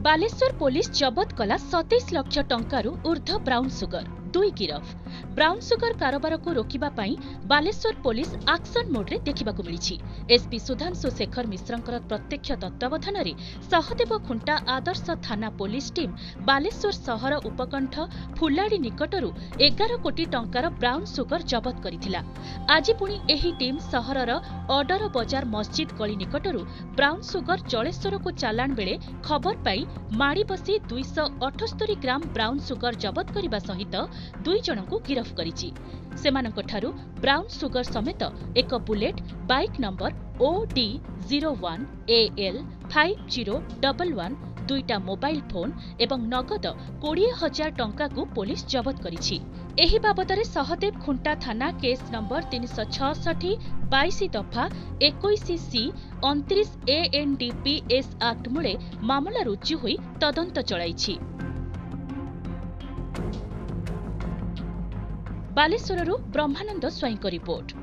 Baleshwar police जबत कला 27 लाख टंकारु ऊर्ध्व brown sugar 2 गिरफ। Brown sugar कारोबार को रोकिबा पई बालेश्वर पुलिस एक्शन मोड रे देखिबाकू मिलिछि। एसपी सुधांशु शेखर मिश्रंकर प्रत्यक्ष तत्वावधान रे सहदेव खुंटा आदर्श थाना पुलिस टीम बालेश्वर सहर उपकंठ फुलाड़ी निकटरू 11 कोटी टंकार ब्राउन सुगर जबत करिथिला। आज पुणी एही टीम सहरर ऑर्डर बाजार मस्जिद गली निकटरू ब्राउन सुगर जलेश्वर को चालाण बेले खबर पाई माड़ी बसी 278 ग्राम ब्राउन सुगर जबत करने सहित 2 जन को गिरफ करिछि। सेमानक ठारू ब्राउन सुगर समेत एक bullet bike number OD01 AL 5011 दुईटा मोबाइल फोन एवं नगद 20,000 टंका को पुलिस जबत करिछि। एही बाबदरे सहदेव खुंटा थाना केस नंबर 366 22 दफा 21C 29 ANDPS एक्ट मुळे मामला रुजु होई तदंत चलाइछि। बालेश्वररू ब्रह्मानंद स्वाईंक रिपोर्ट।